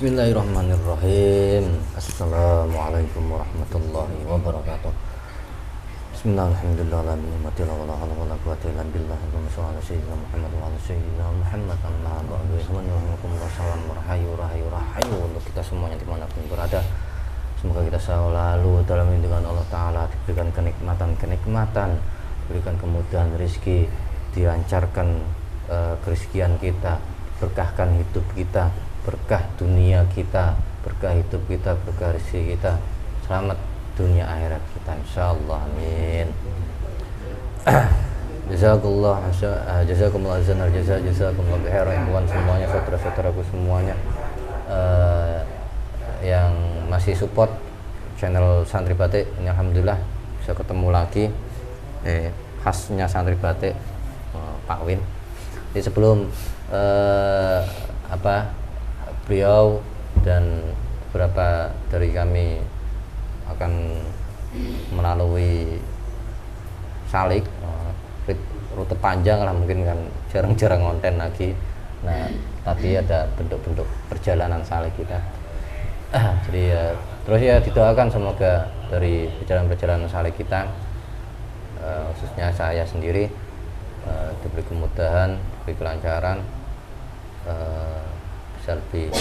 Bismillahirrahmanirrahim. Assalamualaikum warahmatullahi wabarakatuh. Bismillahirrahmanirrahim. Wala haula wala quwwata illa billah. Allahumma shalli ala sayyidina Muhammad wa ala sayyidina Muhammad. Amma ba'du. Rahayu untuk kita semuanya dimanapun berada. Semoga kita selalu dalam lindungan Allah Ta'ala, diberikan kenikmatan, diberikan kemudahan rezeki, dilancarkan kerezekian kita, berkahkan hidup kita, berkah dunia kita, berkah hidup kita, berkah rezeki kita, selamat dunia akhirat kita insyaallah, amin. Jazakumullah azanal jazakumullah khairan ikhwan semuanya, saudara-saudaraku semuanya yang masih support channel Santri Batik. Ini alhamdulillah bisa ketemu lagi khasnya Santri Batik, Pak Win. Jadi sebelum beliau dan beberapa dari kami akan melalui salik, rute panjang lah, mungkin kan jarang-jarang konten lagi. Nah, tadi ada bentuk-bentuk perjalanan salik kita. Jadi terus ya didoakan semoga dari perjalanan salik kita, khususnya saya sendiri, diberi kemudahan, diberi kelancaran, bisa lebih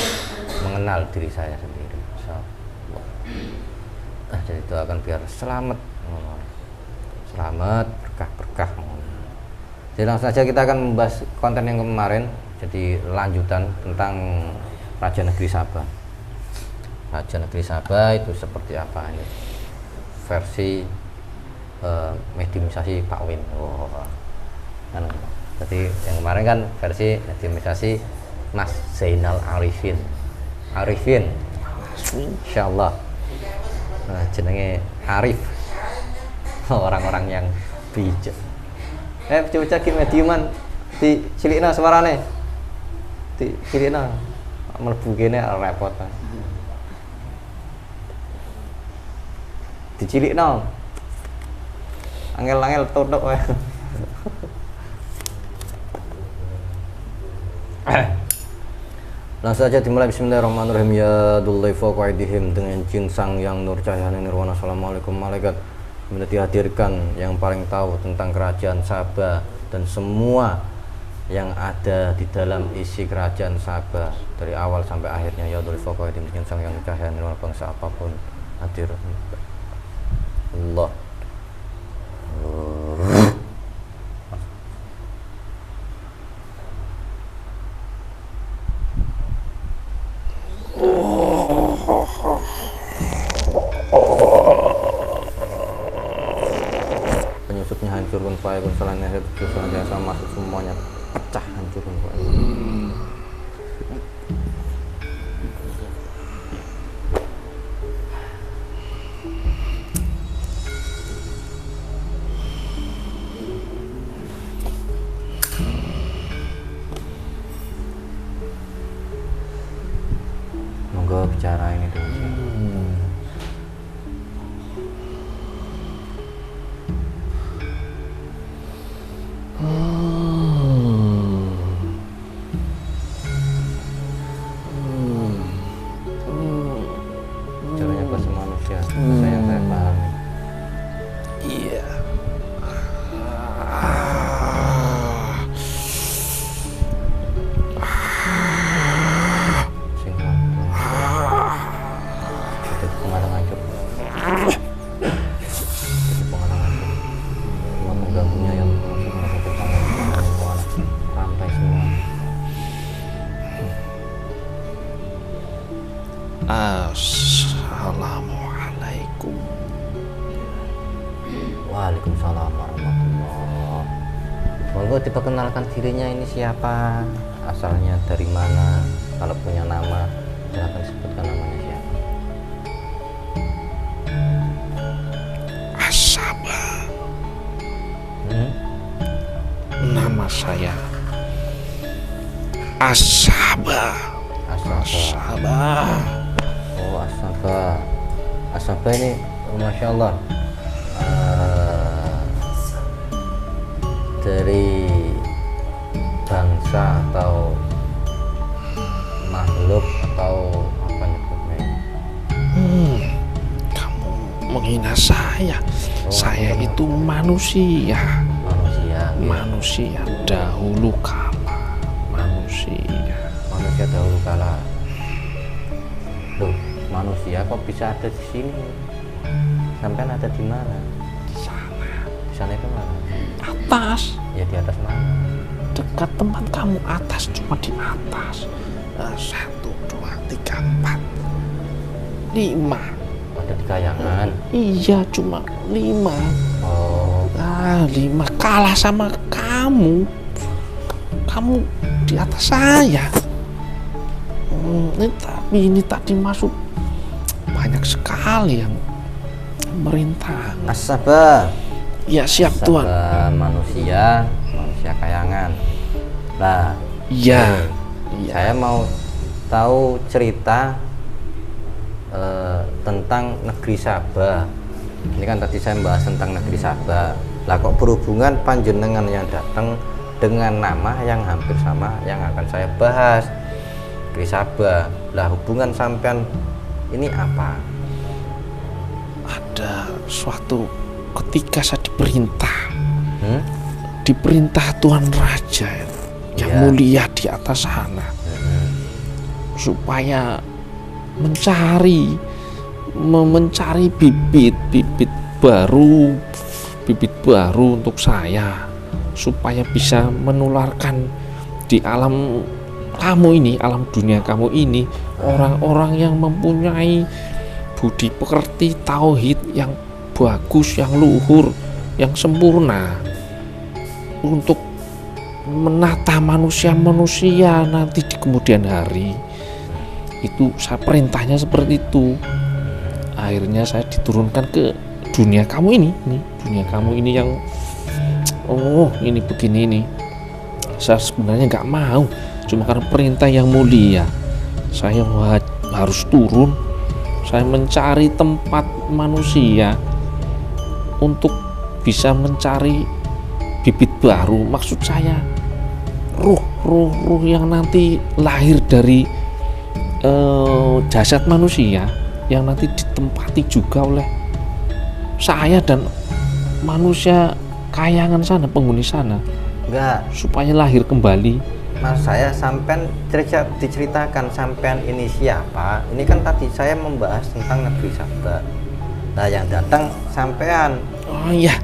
mengenal diri saya sendiri. Jadi doakan biar selamat, berkah. Jadi langsung saja kita akan membahas konten yang kemarin, jadi lanjutan tentang Raja Negeri Sabah. Raja Negeri Sabah itu seperti apa ini? Versi mediumisasi Pak Win. Jadi yang kemarin kan versi mediumisasi Mas Zainal Arifin, insyaallah. Nah, jenenge Arif, orang-orang yang bijak. Coba ki mediuman di cilikna suarane, di cilikna mlebu kene repot. Di cilikna angel-angel tutuk wae. Langsung saja dimulai. Bismillahirrahmanirrahim. Ya Dzul fawqa aydihim, dengan jin sang yang nur cahaya nirwana. Assalamualaikum malaikat. Bila dihadirkan yang paling tahu tentang kerajaan Sabah dan semua yang ada di dalam isi kerajaan Sabah dari awal sampai akhirnya. Ya Dzul fawqa aydihim, jin sang yang nur cahaya nirwana, bangsa apapun hadir Allah. Penyusupnya hancurkan fayakun, selainnya itu yang sama, masuk semuanya pecah, hancurkan fayakun. Monggo bicara ini dulu. Caranya bahasa manusia, bahasa yang saya pahami. Iya. Assalamualaikum. Waalaikumsalam warahmatullah. Monggo diperkenalkan dirinya, ini siapa, asalnya dari mana, kalau punya nama silahkan sebutkan namanya siapa. Sabah. Nama saya Sabah. Oh, Sabah ini, masya Allah, dari bangsa atau makhluk atau apa nyebutnya? Kamu menghina saya. Saya kenapa? itu manusia. Manusia. Manusia dahulu kala. Manusia dahulu kala. Loh, manusia kok bisa ada di sini? Sampean ada di mana? Di sana. Di sana itu mana? Atas. Ya di atas mana? Dekat tempat kamu atas, cuma di atas. 1, 2, 3, 4, 5. Ada di kayangan. Iya, cuma 5. Oh, 5 kalah sama kamu. Kamu di atas saya. Tapi ini tadi masuk banyak sekali yang merintah. asaba. Ya siap Tuhan. Manusia kayangan. Lah, Iya. saya mau tahu cerita tentang negeri Sabah. Ini kan tadi saya membahas tentang negeri Sabah. Lah kok berhubungan panjenengan yang datang dengan nama yang hampir sama yang akan saya bahas, negeri Sabah. Lah hubungan sampean ini apa? Ada suatu ketika saya diperintah Tuhan Raja yang Iya. mulia di atas sana, supaya mencari bibit baru untuk saya, supaya bisa menularkan di alam kamu ini, alam dunia kamu ini, orang-orang yang mempunyai budi pekerti tauhid yang bagus, yang luhur, yang sempurna, untuk menata manusia nanti di kemudian hari. Itu saya perintahnya seperti itu. Akhirnya saya diturunkan ke dunia kamu ini, dunia kamu ini yang ini begini ini. Saya sebenarnya nggak mau, cuma karena perintah yang mulia saya harus turun. Saya mencari tempat manusia untuk bisa mencari bibit baru. Maksud saya ruh yang nanti lahir dari jasad manusia, yang nanti ditempati juga oleh saya dan manusia kayangan sana, penghuni sana, Enggak, supaya lahir kembali. mas saya sampean diceritakan sampean ini siapa. Ini kan tadi saya membahas tentang negeri Sabah. Nah yang datang sampean. Oh iya.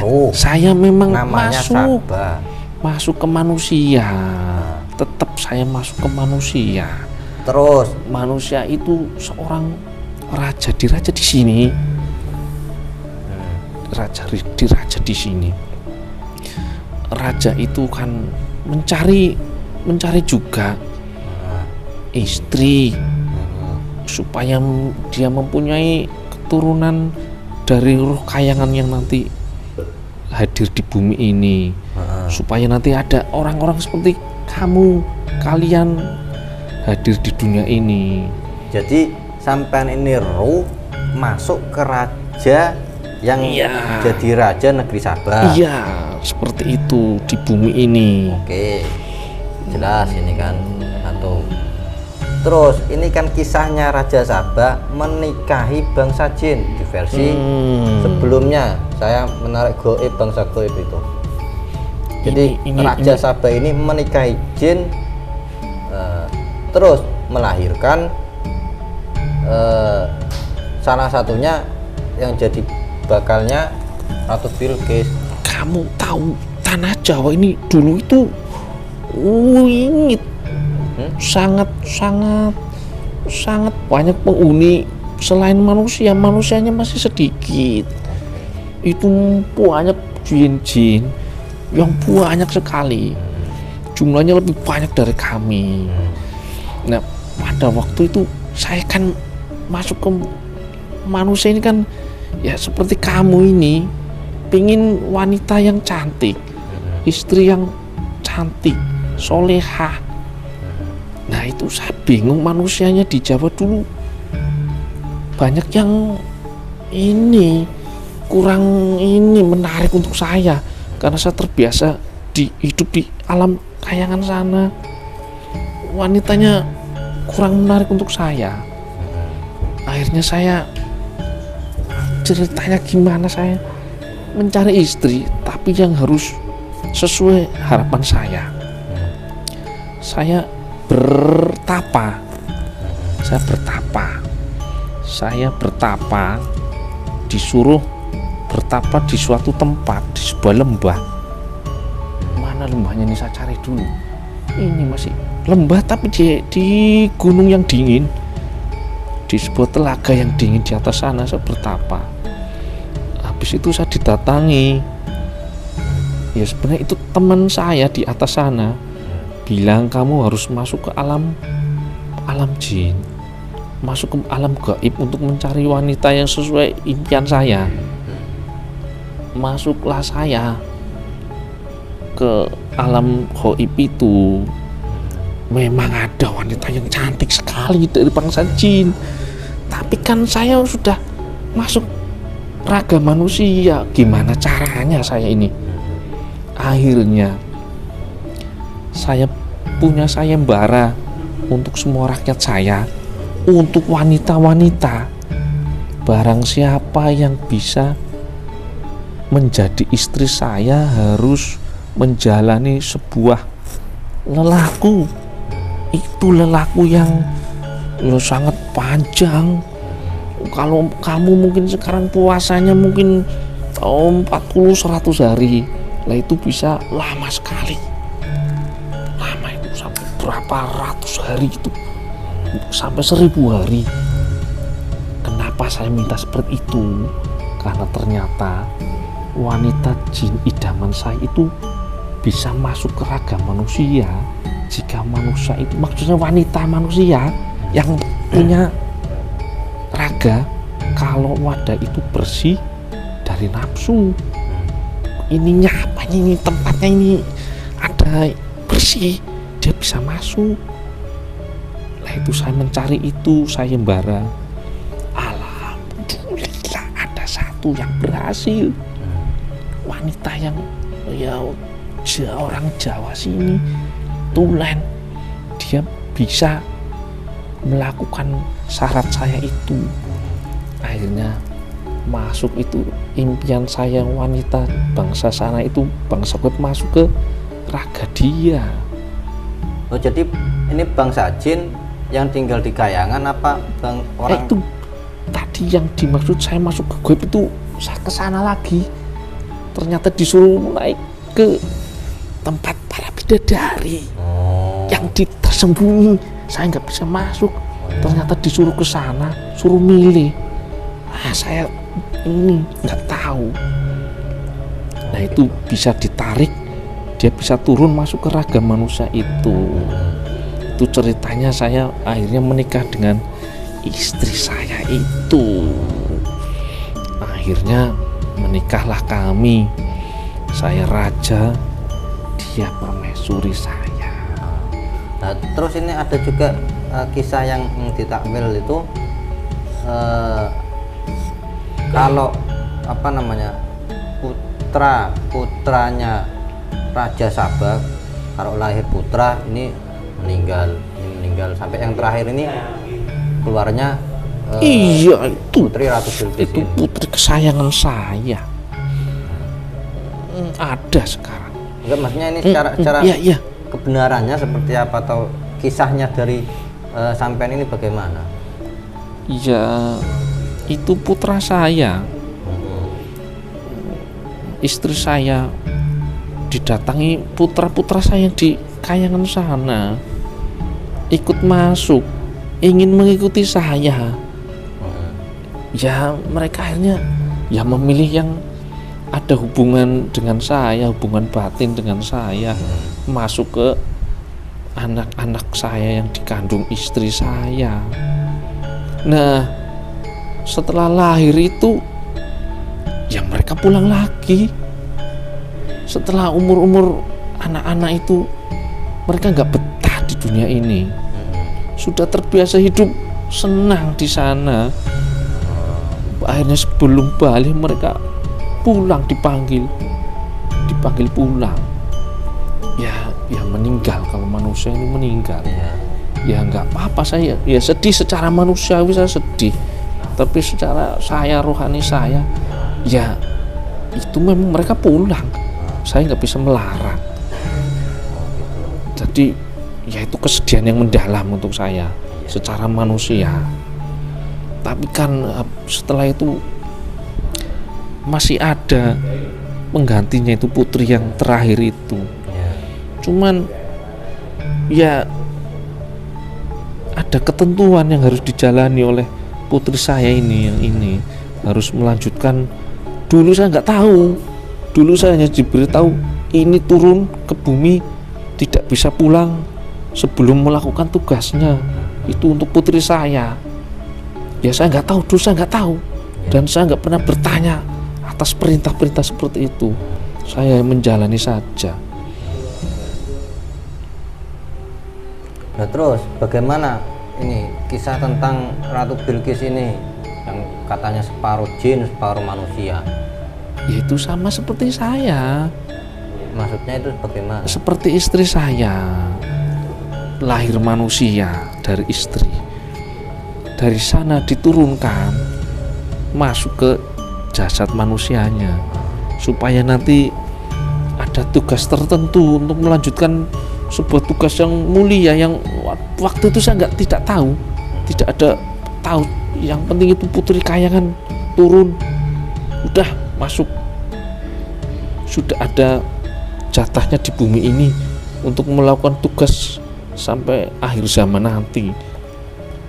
Oh, Saya memang namanya Sabah. masuk ke manusia. Tetap saya masuk ke manusia. Terus Manusia itu seorang diraja di sini. Diraja di sini. Raja itu kan mencari juga istri, supaya dia mempunyai keturunan dari roh kayangan yang nanti hadir di bumi ini, supaya nanti ada orang-orang seperti kalian hadir di dunia ini. jadi sampean ini ruh masuk ke raja yang Iya. jadi raja negeri Sabah. Iya, seperti itu di bumi ini. Oke, jelas ini kan. Satu. Terus ini kan kisahnya Raja Sabah menikahi bangsa jin di versi sebelumnya. Saya menarik goib, bangsa goib itu. Jadi Raja Sabah ini menikahi jin, terus melahirkan salah satunya yang jadi bakalnya Ratu Bilqis. Kamu tahu tanah Jawa ini dulu itu wingit, sangat banyak penghuni. Selain manusianya masih sedikit. Itu banyak jin-jin yang banyak sekali, jumlahnya lebih banyak dari kami. Nah, pada waktu itu saya kan masuk ke manusia ini kan, ya seperti kamu ini, pingin wanita yang cantik, istri yang cantik, solehah. Nah itu saya bingung, manusianya di Jawa dulu banyak yang ini kurang menarik untuk saya, karena saya terbiasa hidup di alam kayangan sana. Wanitanya kurang menarik untuk saya. Akhirnya saya ceritanya gimana saya mencari istri, tapi yang harus sesuai harapan saya. Saya bertapa, disuruh bertapa di suatu tempat, di sebuah lembah. Mana lembahnya ini, saya cari dulu. Ini masih lembah tapi di gunung yang dingin, di sebuah telaga yang dingin di atas sana. Saya bertapa. Habis itu saya didatangi, ya sebenarnya itu teman saya di atas sana, bilang kamu harus masuk ke alam jin, masuk ke alam gaib untuk mencari wanita yang sesuai impian saya. Masuklah saya ke alam gaib itu. Memang ada wanita yang cantik sekali dari bangsa jin, tapi kan saya sudah masuk raga manusia. Gimana caranya saya ini? Akhirnya saya punya sayembara untuk semua rakyat saya, untuk wanita-wanita. Barang siapa yang bisa menjadi istri saya harus menjalani sebuah lelaku. Itu lelaku yang sangat panjang. Kalau kamu mungkin sekarang puasanya mungkin 40-100 hari, lah itu bisa lama sekali. Lama itu sampai berapa ratus hari itu, sampai 1000 hari. Kenapa saya minta seperti itu? Karena ternyata wanita jin idaman saya itu bisa masuk ke raga manusia jika manusia itu, maksudnya wanita manusia yang punya raga, kalau wadah itu bersih dari nafsu. Ininya apa ini, tempatnya ini ada bersih, dia bisa masuk. Lah itu saya mencari itu sayembara. Alhamdulillah ada satu yang berhasil. Wanita yang orang Jawa sini, tulen, dia bisa melakukan syarat saya itu. Akhirnya masuk itu impian saya, wanita bangsa sana itu, bangsa gue masuk ke raga dia. Oh, jadi ini bangsa jin yang tinggal di Kayangan apa orang? Itu tadi yang dimaksud saya masuk ke gue itu, saya ke sana lagi. Ternyata disuruh naik ke tempat para bidadari yang tersembunyi. Saya nggak bisa masuk. Ternyata disuruh ke sana, suruh milih. Saya ini nggak tahu. Nah itu bisa ditarik, dia bisa turun masuk ke raga manusia itu. Itu ceritanya saya akhirnya menikah dengan istri saya itu. Akhirnya menikahlah kami. Saya raja, dia permaisuri saya. Nah, terus ini ada juga kisah yang ditakwil itu, kalau apa namanya, putranya Raja Sabak, kalau lahir putra ini meninggal sampai yang terakhir ini keluarnya iya itu putri Ratu Bilqis. Itu putri kesayangan saya. Ada sekarang. Enggak, maksudnya ini secara iya. Kebenarannya seperti apa, atau kisahnya dari sampean ini bagaimana? Iya, itu putra saya. Istri saya didatangi putra-putra saya di Kayangan sana, ikut masuk, ingin mengikuti saya. Ya mereka akhirnya ya memilih yang ada hubungan dengan saya, hubungan batin dengan saya, masuk ke anak-anak saya yang dikandung istri saya. Nah setelah lahir itu ya mereka pulang lagi. Setelah umur anak-anak itu, mereka nggak betah di dunia ini, sudah terbiasa hidup senang di sana. Akhirnya sebelum balik mereka pulang, dipanggil pulang. Ya meninggal. Kalau manusia ini meninggal. ya nggak apa-apa, saya ya sedih secara manusiawi, saya sedih, tapi secara saya rohani saya ya itu memang mereka pulang, saya nggak bisa melarang. Jadi ya itu kesedihan yang mendalam untuk saya secara manusia. Tapi kan setelah itu masih ada penggantinya, itu putri yang terakhir itu. Cuman ya ada ketentuan yang harus dijalani oleh putri saya ini, yang ini harus melanjutkan. Dulu saya nggak tahu, dulu saya hanya diberitahu ini turun ke bumi tidak bisa pulang sebelum melakukan tugasnya, itu untuk putri saya. Ya saya nggak tahu, dulu saya nggak tahu, dan saya nggak pernah bertanya atas perintah-perintah seperti itu. Saya menjalani saja. Nah terus bagaimana ini kisah tentang Ratu Bilqis ini yang katanya separuh jin separuh manusia? Ya itu sama seperti saya. Maksudnya itu bagaimana? Seperti istri saya, lahir manusia dari istri, dari sana diturunkan masuk ke jasad manusianya supaya nanti ada tugas tertentu untuk melanjutkan sebuah tugas yang mulia, yang waktu itu saya tidak tahu, tidak ada tahu. Yang penting itu putri kayangan turun, udah masuk, sudah ada jatahnya di bumi ini untuk melakukan tugas sampai akhir zaman nanti,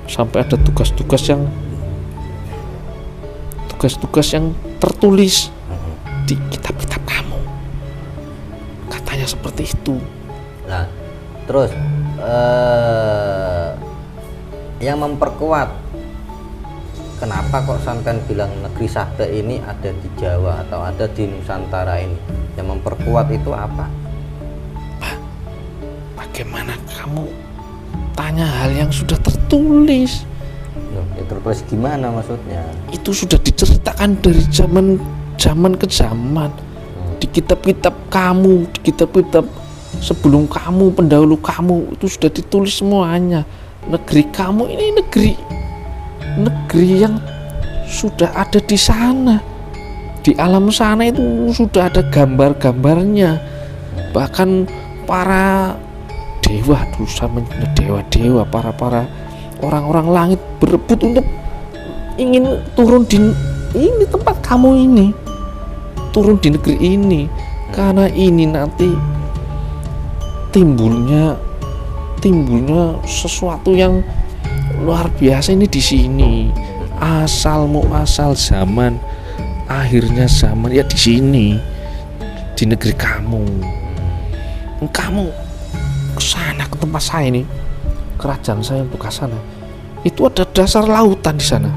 sampai ada tugas-tugas yang tertulis di kitab-kitab kamu, katanya seperti itu. Nah terus yang memperkuat kenapa kok sampean bilang negeri Sabda ini ada di Jawa atau ada di Nusantara ini, yang memperkuat itu apa? Pak, bagaimana kamu tanya hal yang sudah tertulis? Loh, ya tertulis gimana maksudnya? Itu sudah diceritakan dari zaman ke zaman, di kitab-kitab kamu, di kitab-kitab sebelum kamu, pendahulu kamu, itu sudah ditulis semuanya. Negeri kamu ini negeri yang sudah ada di sana, di alam sana itu sudah ada gambar-gambarnya. Bahkan para dewa dulu, sama dewa-dewa, para orang-orang langit berebut untuk ingin turun di ini tempat kamu ini, turun di negeri ini, karena ini nanti timbulnya sesuatu yang luar biasa ini di sini. Asal zaman, akhirnya zaman ya di sini, di negeri kamu. Kamu kesana, ke tempat saya ini, kerajaan saya bekas sana. Itu ada dasar lautan di sana.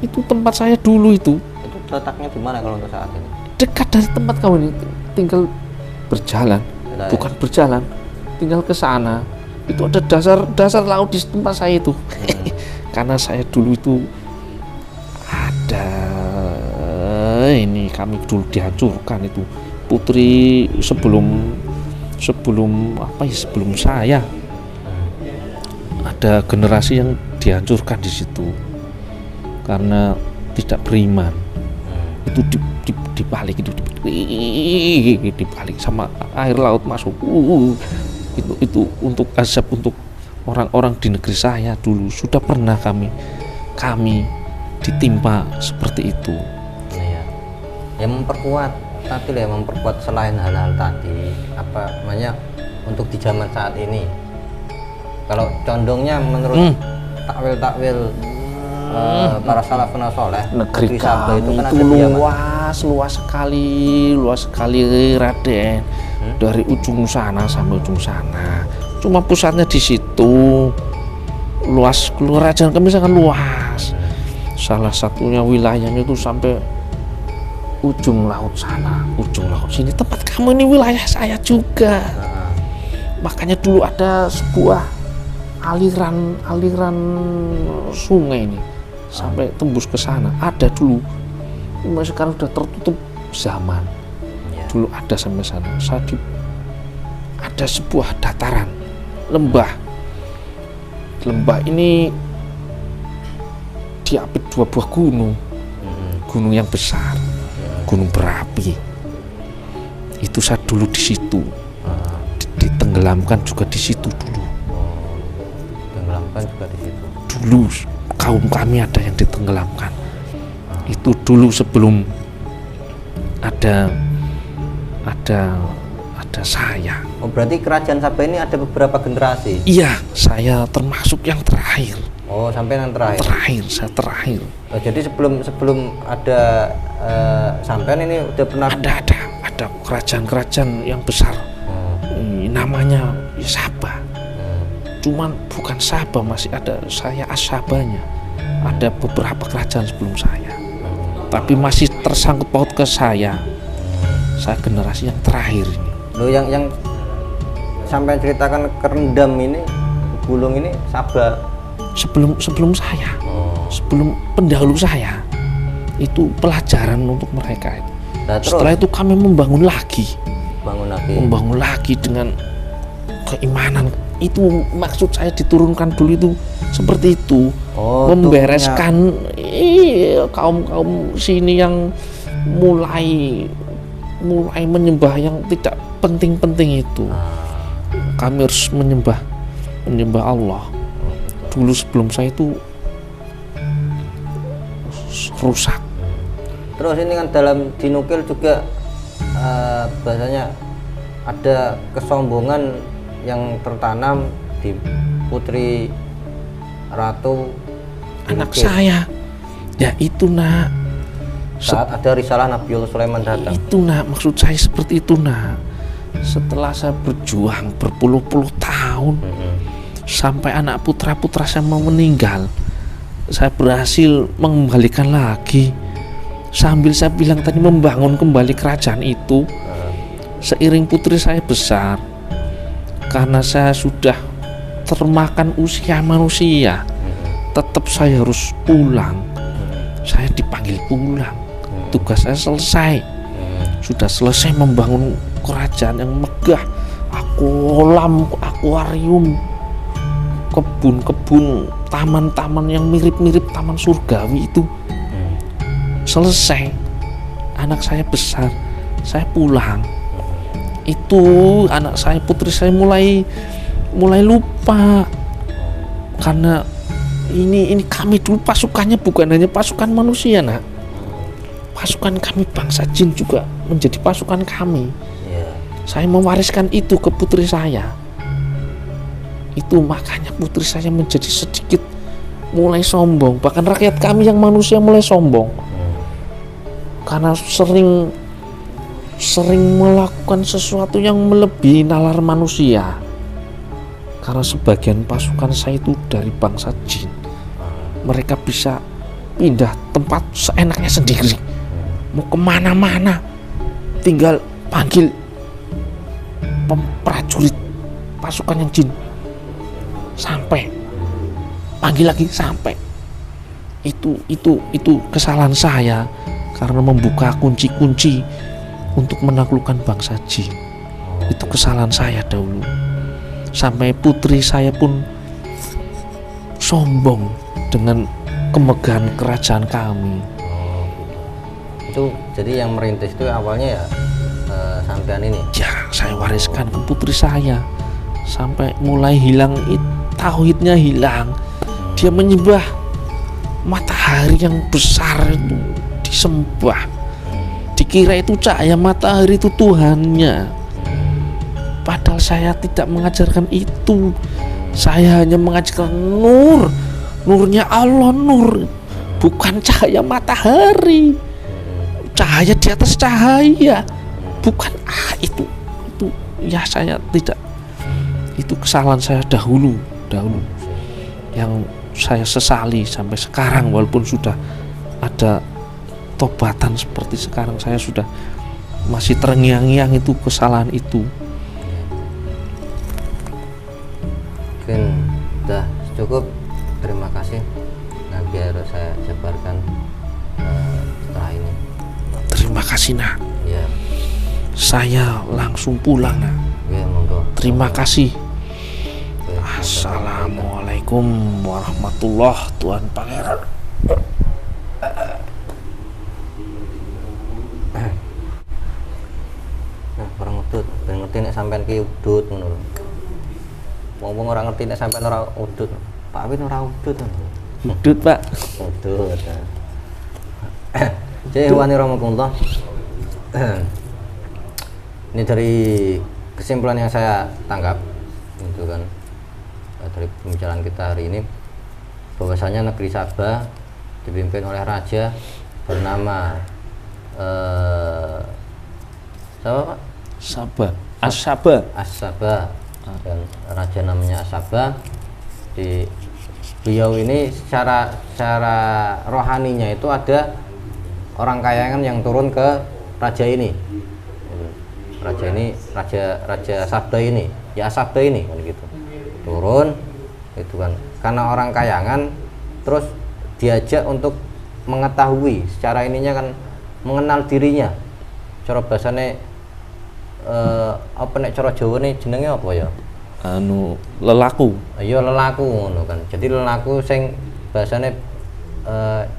Itu tempat saya dulu itu. Itu letaknya di mana kalau untuk saat ini? Dekat dari tempat kamu ini, tinggal berjalan, bukan berjalan, tinggal ke sana. Itu ada dasar laut di tempat saya itu. Karena saya dulu itu ada ini, kami dulu dihancurkan itu putri sebelum saya, ada generasi yang dihancurkan di situ karena tidak beriman. Itu dibalik, itu dibalik sama air laut masuk. Itu untuk azab untuk orang-orang di negeri saya dulu. Sudah pernah kami ditimpa seperti itu. Iya. Yang memperkuat tadi lah, memperkuat selain hal-hal tadi, apa namanya, untuk di zaman saat ini. Kalau condongnya menurut takwil para salafun saleh, negeri Sabda itu kan itu luas sekali Raden. Dari ujung sana sampai ujung sana. Cuma pusatnya di situ. Luas, kerajaan kami sangat luas. Salah satunya wilayahnya itu sampai ujung laut sana, ujung laut sini. Tempat kamu ini wilayah saya juga. Makanya dulu ada sebuah aliran sungai ini sampai tembus ke sana. Ada dulu. Cuma sekarang sudah tertutup zaman. Dulu ada sampai sana. Ada sebuah dataran, lembah lembah ini diapit 2 buah gunung. Gunung yang besar, gunung berapi. Itu saya dulu di situ. Ditenggelamkan juga di situ dulu. Tenggelamkan juga di situ. Dulu kaum kami ada yang ditenggelamkan. Itu dulu sebelum ada saya. Oh, berarti kerajaan Sabah ini ada beberapa generasi? Iya, saya termasuk yang terakhir. Oh, sampai yang terakhir. Saya terakhir. Oh, jadi sebelum ada sampean ini udah pernah Ada kerajaan-kerajaan yang besar. Namanya Sabah. Cuman bukan Sabah, masih ada saya as-Sabahnya. Ada beberapa kerajaan sebelum saya. Tapi masih tersangkut paut ke saya. Saya generasi yang terakhir ini. Loh, yang sampai ceritakan kerendam ini, gulung ini Sabah. Sebelum saya, sebelum pendahulu saya, itu pelajaran untuk mereka itu. Nah, setelah itu kami membangun lagi dengan keimanan. Itu maksud saya diturunkan dulu itu seperti itu. Membereskan kaum sini yang mulai menyembah yang tidak penting-penting itu. Kami harus menyembah Allah. Dulu sebelum saya itu rusak. Terus ini kan dalam dinukil juga bahasanya ada kesombongan yang tertanam di putri ratu anak saya. Ya itu nak. Saat ada risalah Nabiullah Sulaiman datang. Itu nak, maksud saya seperti itu nak. Setelah saya berjuang berpuluh-puluh tahun, sampai anak putra-putra saya mau meninggal, saya berhasil mengembalikan lagi. Sambil saya bilang tadi membangun kembali kerajaan itu, seiring putri saya besar. Karena saya sudah termakan usia manusia, tetap saya harus pulang. Saya dipanggil pulang. Tugas saya selesai. Sudah selesai membangun kerajaan yang megah, kolam, akuarium, kebun-kebun, taman-taman yang mirip-mirip taman surgawi itu. Selesai. Anak saya besar, saya pulang. Itu anak saya, putri saya mulai lupa. Karena ini kami dulu pasukannya bukan hanya pasukan manusia nak. Pasukan kami bangsa jin juga menjadi pasukan kami. Saya mewariskan itu ke putri saya. Itu makanya putri saya menjadi sedikit mulai sombong. Bahkan rakyat kami yang manusia mulai sombong. Karena sering melakukan sesuatu yang melebihi nalar manusia. Karena sebagian pasukan saya itu dari bangsa jin. Mereka bisa pindah tempat seenaknya sendiri. Mau kemana-mana tinggal panggil prajurit pasukan yang jin, sampai panggil lagi sampai. Itu kesalahan saya karena membuka kunci-kunci untuk menaklukkan bangsa jin. Itu kesalahan saya dahulu. Sampai putri saya pun sombong dengan kemegahan kerajaan kami. Itu jadi yang merintis itu awalnya ya sampean ini. Ya, saya wariskan ke putri saya. Sampai mulai hilang tauhidnya hilang. Dia menyembah matahari yang besar itu, disembah. Dikira itu cahaya matahari itu Tuhannya. Padahal saya tidak mengajarkan itu. Saya hanya mengajarkan nurnya Allah, nur, bukan cahaya matahari. Cahaya di atas cahaya, bukan itu ya. Saya tidak, itu kesalahan saya dahulu yang saya sesali sampai sekarang. Walaupun sudah ada tobatan seperti sekarang, saya sudah masih terngiang-ngiang itu kesalahan itu. Mungkin sudah cukup. Terima kasih. Nah, biar saya jabarkan setelah ini. Terima kasih nak. Ya. Saya langsung pulang nak. Ya, monggo. Terima kasih. Ya. Assalamualaikum warahmatullah Tuan Pangeran. Nah, orang udut, ben ngerti nek sampean ki udut ngono lho. Wong-wong ora ngerti nek sampean ora udut. Pak Win ora udut. Udut Pak. Udut. Jadi wani rahmatullah. Ini dari kesimpulan yang saya tangkap itu kan dari pembicaraan kita hari ini, bahwasanya negeri Sabah dipimpin oleh raja bernama siapa Pak? Sabah. As-Sabah. As-Sabah. Dan raja namanya As-Sabah. Beliau ini secara rohaninya itu ada orang kayangan yang turun ke raja ini. Raja Sabda ini, ya Sabda ini kan gitu. Turun itu kan karena orang kayangan, terus diajak untuk mengetahui secara ininya kan, mengenal dirinya. Cara bahasane apa nek cara Jawa nih jenenge apa ya? Lelaku. Iya lelaku ngono kan. Jadi lelaku sing bahasane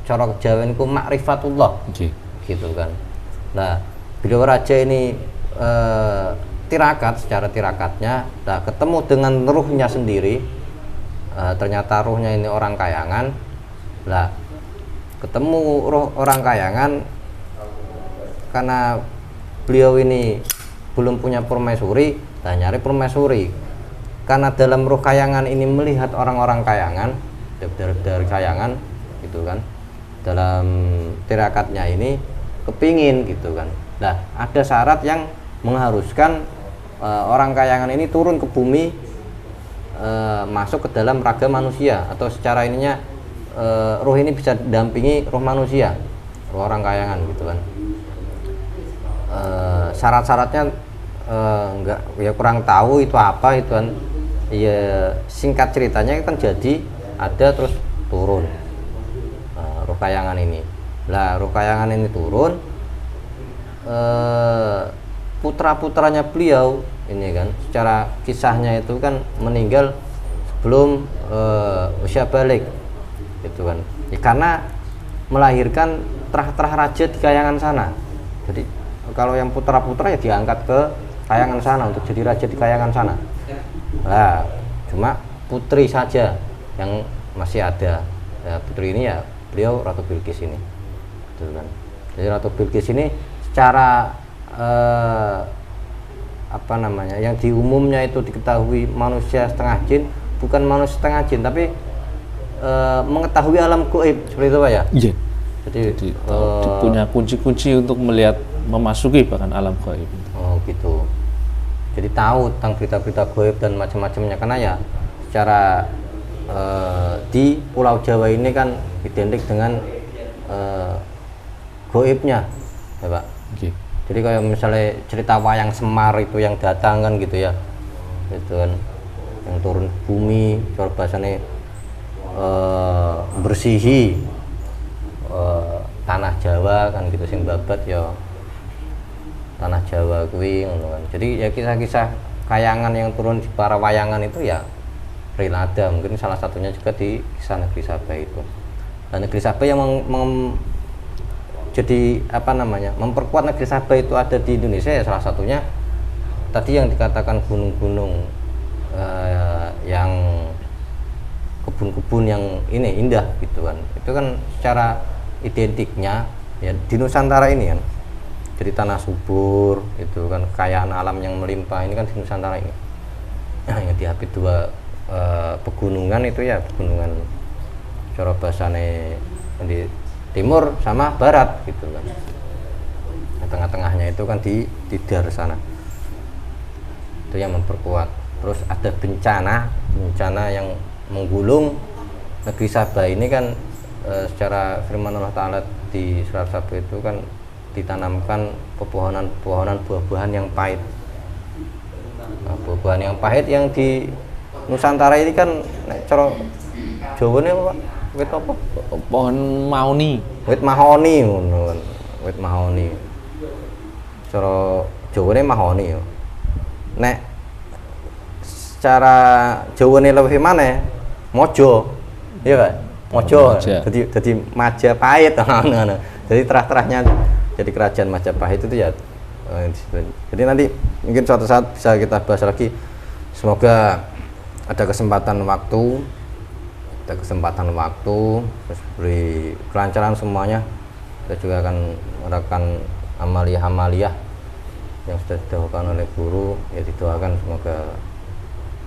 cara Jawa niku makrifatullah. Gitu kan. Nah, beliau raja ini tirakat, secara tirakatnya ketemu dengan ruhnya sendiri. Ternyata ruhnya ini orang kayangan. Lah ketemu ruh orang kayangan karena beliau ini belum punya permaisuri, nyari permaisuri. Karena dalam ruh kayangan ini melihat orang-orang kayangan, dari kayangan gitu kan, dalam tirakatnya ini kepingin gitu kan. Nah, ada syarat yang mengharuskan orang kayangan ini turun ke bumi, masuk ke dalam raga manusia, atau secara ininya roh ini bisa dampingi roh manusia, roh orang kayangan gitu kan. Syarat-syaratnya enggak ya, kurang tahu itu apa itu kan. Ya singkat ceritanya kan jadi ada terus turun roh kayangan ini. Lah roh kayangan ini turun, putra-putranya beliau ini kan secara kisahnya itu kan meninggal sebelum usia balik gitu kan ya, karena melahirkan terah-terah raja di kayangan sana. Jadi kalau yang putra-putra ya diangkat ke kayangan sana untuk jadi raja di kayangan sana. Nah cuma putri saja yang masih ada ya, putri ini ya beliau Ratu Bilqis ini gitu kan. Jadi Ratu Bilqis ini secara apa namanya, yang di umumnya itu diketahui manusia setengah jin, bukan manusia setengah jin, tapi mengetahui alam gaib seperti itu Pak ya. Iya. Jadi punya kunci-kunci untuk melihat, memasuki bahkan alam gaib. Oh gitu. Jadi tahu tentang berita-berita gaib dan macam-macamnya, karena ya secara di Pulau Jawa ini kan identik dengan gaibnya ya Pak. Okay. Jadi kayak misalnya cerita wayang Semar itu yang datang kan gitu ya, itu kan yang turun ke bumi, cara bahasanya bersihi tanah Jawa kan gitu, sing babat ya tanah Jawa kuwi ngono kan. Jadi ya kisah-kisah kayangan yang turun di para wayangan itu ya real ada, mungkin salah satunya juga di kisah negeri Sabah itu. Dan negeri Sabah yang jadi apa namanya, memperkuat negeri Sabah itu ada di Indonesia ya, salah satunya tadi yang dikatakan gunung-gunung yang kebun-kebun yang ini indah gitu kan. Itu kan secara identiknya ya di Nusantara ini kan, jadi tanah subur itu kan, kekayaan alam yang melimpah ini kan di Nusantara ini. Yang dihapit dua pegunungan itu ya, pegunungan cara bahasane di timur sama barat gitu kan. Nah, tengah-tengahnya itu kan di Tidar sana. Itu yang memperkuat. Terus ada bencana yang menggulung negeri Sabah ini kan, secara firman Allah Ta'ala di surat Sabah itu kan ditanamkan pepohonan buah-buahan yang pahit. Nah, buah-buahan yang pahit yang di Nusantara ini kan cara Jawa ini apa Pak? Wit apa? Pohon mahoni. Wit mahoni ngono. Wit mahoni. Cara Jawane mahoni yo. Nek secara Jawane lebih mana mojo iya kan mojo jadi Majapahit jadi terah-terahnya jadi kerajaan Majapahit itu ya jadi nanti mungkin suatu saat bisa kita bahas lagi, semoga ada kesempatan waktu terus beri kelancaran semuanya. Kita juga akan melakukan amalia yang sudah didoakan oleh guru, ya didoakan semoga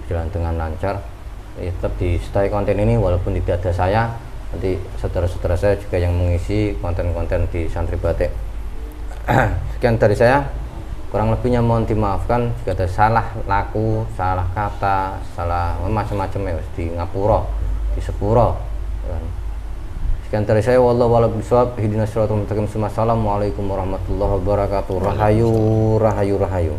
berjalan dengan lancar. Ya, tetap di stay konten ini walaupun tidak ada saya, nanti saudara-saudara saya juga yang mengisi konten-konten di Santri Batik. Sekian dari saya, kurang lebihnya mohon dimaafkan jika ada salah laku, salah kata, salah macam-macam ya di ngapura, di sepuro. Sekian dari saya, wallahu a'lam bishawab. Ihdinas siratal mustaqim. Assalamualaikum warahmatullahi wabarakatuh. Rahayu.